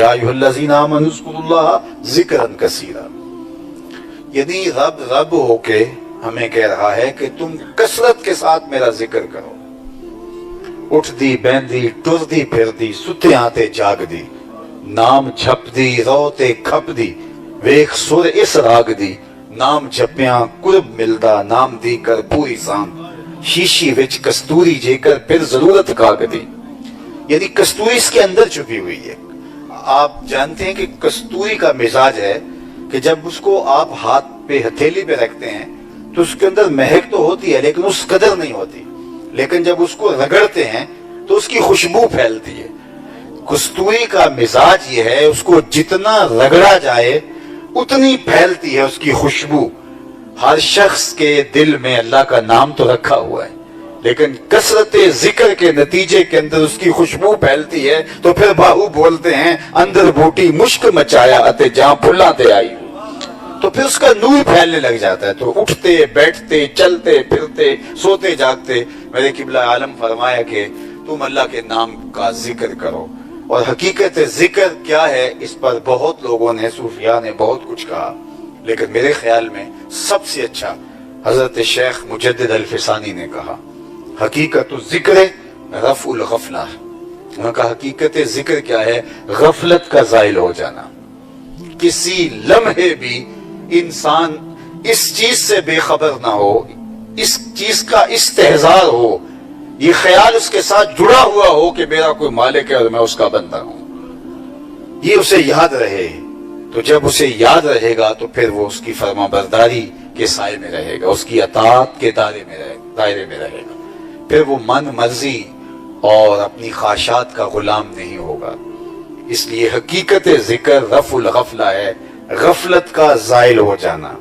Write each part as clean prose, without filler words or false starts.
یا ایھا الذین آمنوا اذکروا اللہ ذکرا کثیرا، یعنی رب رب ہو کے ہمیں کہہ رہا ہے کہ تم کثرت کے ساتھ میرا ذکر کرو. اٹھ دی بیندی ٹر دی پھر دی ستے آتے جاگ دی، نام جھپ دی روتے کھپ دی ویخ سر اس راگ دی، نام جپیاں قرب ملدا نام دی کر پوری سان، شیشی وچ کستوری جے کر پھر ضرورت کاگ دی. یعنی کستوری اس کے اندر چھپی ہوئی ہے. آپ جانتے ہیں کہ کستوری کا مزاج ہے کہ جب اس کو آپ ہاتھ پہ ہتھیلی پہ رکھتے ہیں تو اس کے اندر مہک تو ہوتی ہے لیکن اس قدر نہیں ہوتی، لیکن جب اس کو رگڑتے ہیں تو اس کی خوشبو پھیلتی ہے. کستوری کا مزاج یہ ہے، اس کو جتنا رگڑا جائے اتنی پھیلتی ہے اس کی خوشبو. ہر شخص کے دل میں اللہ کا نام تو رکھا ہوا ہے لیکن کثرت ذکر کے نتیجے کے اندر اس کی خوشبو پھیلتی ہے. تو پھر باہو بولتے ہیں اندر بوٹی مشک مچایا اتے جہاں پھلاں تے آئی ہو، تو پھر اس کا نور پھیلنے لگ جاتا ہے. تو اٹھتے بیٹھتے چلتے پھرتے سوتے جاگتے میرے قبلہ عالم فرمایا کہ تم اللہ کے نام کا ذکر کرو. اور حقیقت ذکر کیا ہے اس پر بہت لوگوں نے صوفیاء نے بہت کچھ کہا، لیکن میرے خیال میں سب سے اچھا حضرت شیخ مجدد الفسانی نے کہا حقیقت ذکر رفع الغفلہ. انہوں نے کہا حقیقت ذکر کیا ہے؟ غفلت کا زائل ہو جانا. کسی لمحے بھی انسان اس چیز سے بے خبر نہ ہو، اس چیز کا استحضار ہو، یہ خیال اس کے ساتھ جڑا ہوا ہو کہ میرا کوئی مالک ہے اور میں اس کا بندہ ہوں، یہ اسے یاد رہے. تو جب اسے یاد رہے گا تو پھر وہ اس کی فرما برداری کے سائے میں رہے گا، اس کی اطاعت کے دائرے میں رہے گا. پھر وہ من مرضی اور اپنی خواہشات کا غلام نہیں ہوگا. اس لیے حقیقت ذکر رفع الغفلہ ہے، غفلت کا زائل ہو جانا.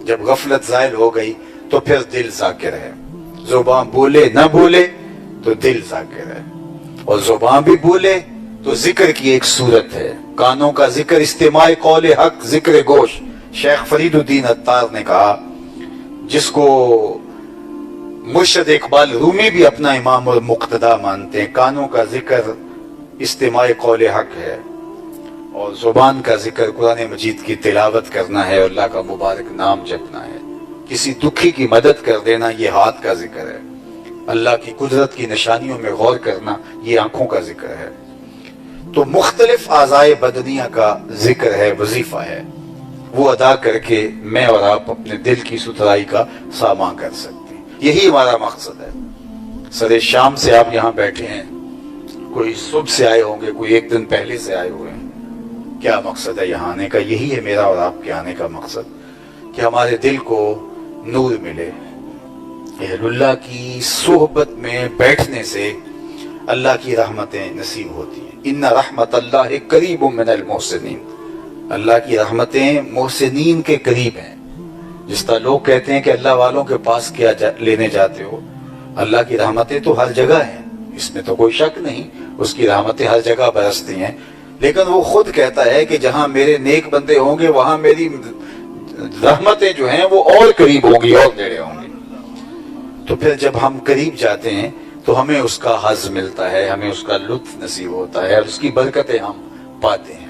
جب غفلت زائل ہو گئی تو پھر دل ذاکر ہے. زبان بولے نہ بولے تو دل ذاکر ہے، اور زبان بھی بولے تو ذکر کی ایک صورت ہے. کانوں کا ذکر استماع قول حق ذکر گوش. شیخ فرید الدین عطار نے کہا، جس کو مرشد اقبال رومی بھی اپنا امام اور مقتدا مانتے ہیں، کانوں کا ذکر استماع قول حق ہے اور زبان کا ذکر قرآن مجید کی تلاوت کرنا ہے اور اللہ کا مبارک نام جپنا ہے. کسی دکھی کی مدد کر دینا یہ ہاتھ کا ذکر ہے. اللہ کی قدرت کی نشانیوں میں غور کرنا یہ آنکھوں کا ذکر ہے. تو مختلف اعضائے بدنیہ کا ذکر ہے، وظیفہ ہے، وہ ادا کر کے میں اور آپ اپنے دل کی ستھرائی کا سامان کر سکتے ہیں. یہی ہمارا مقصد ہے. سر شام سے آپ یہاں بیٹھے ہیں، کوئی صبح سے آئے ہوں گے، کوئی ایک دن پہلے سے آئے ہوئے ہیں. کیا مقصد ہے یہاں آنے کا؟ یہی ہے میرا اور آپ کے آنے کا مقصد، کہ ہمارے دل کو نور ملے. اہل اللہ کی صحبت میں بیٹھنے سے اللہ کی رحمتیں نصیب ہوتی ہیں. ان رحمت اللہ قریب من المحسنین. اللہ کی رحمتیں محسنین کے قریب ہیں. جس طرح لوگ کہتے ہیں کہ اللہ والوں کے پاس کیا لینے جاتے ہو، اللہ کی رحمتیں تو ہر جگہ ہیں، اس میں تو کوئی شک نہیں، اس کی رحمتیں ہر جگہ برستی ہیں. لیکن وہ خود کہتا ہے کہ جہاں میرے نیک بندے ہوں گے وہاں میری رحمتیں جو ہیں وہ اور قریب ہوں گی اور نیڑے ہوں گی. تو پھر جب ہم قریب جاتے ہیں تو ہمیں اس کا حظ ملتا ہے، ہمیں اس کا لطف نصیب ہوتا ہے اور اس کی برکتیں ہم پاتے ہیں.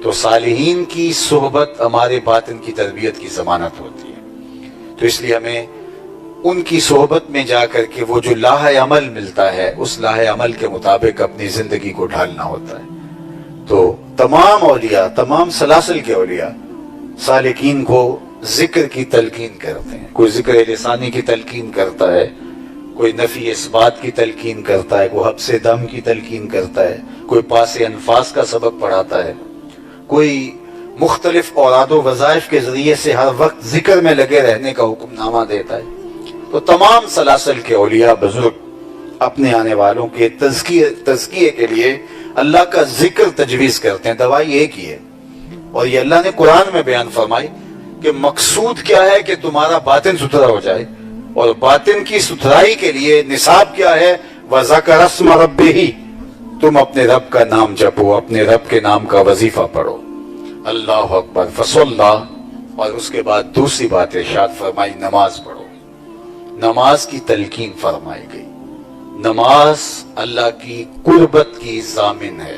تو صالحین کی صحبت ہمارے باطن کی تربیت کی ضمانت ہوتی ہے. تو اس لیے ہمیں ان کی صحبت میں جا کر کے وہ جو لاہ عمل ملتا ہے اس لاہ عمل کے مطابق اپنی زندگی کو ڈھالنا ہوتا ہے. تو تمام اولیاء، تمام سلاسل کے اولیاء سالکین کو ذکر کی تلقین کرتے ہیں. کوئی ذکر لسانی کی تلقین کرتا ہے، کوئی نفی اثبات کی تلقین کرتا ہے، کوئی حبس دم کی تلقین کرتا ہے، کوئی پاس انفاس کا سبق پڑھاتا ہے، کوئی مختلف اوراد و وظائف کے ذریعے سے ہر وقت ذکر میں لگے رہنے کا حکم نامہ دیتا ہے. تو تمام سلاسل کے اولیاء بزرگ اپنے آنے والوں کے تزکیے کے لیے اللہ کا ذکر تجویز کرتے ہیں. دوائی ایک ہی ہے، اور یہ اللہ نے قرآن میں بیان فرمائی کہ مقصود کیا ہے کہ تمہارا باطن ستھرا ہو جائے، اور باطن کی ستھرائی کے لیے نصاب کیا ہے؟ وَذَكَرَ اسْمَ رَبِّهِ. تم اپنے رب کا نام جپو، اپنے رب کے نام کا وظیفہ پڑھو. اللہ اکبر فصلی. اور اس کے بعد دوسری بات ارشاد فرمائی، نماز پڑھو. نماز کی تلقین فرمائی گئی. نماز اللہ کی قربت کی ضامن ہے.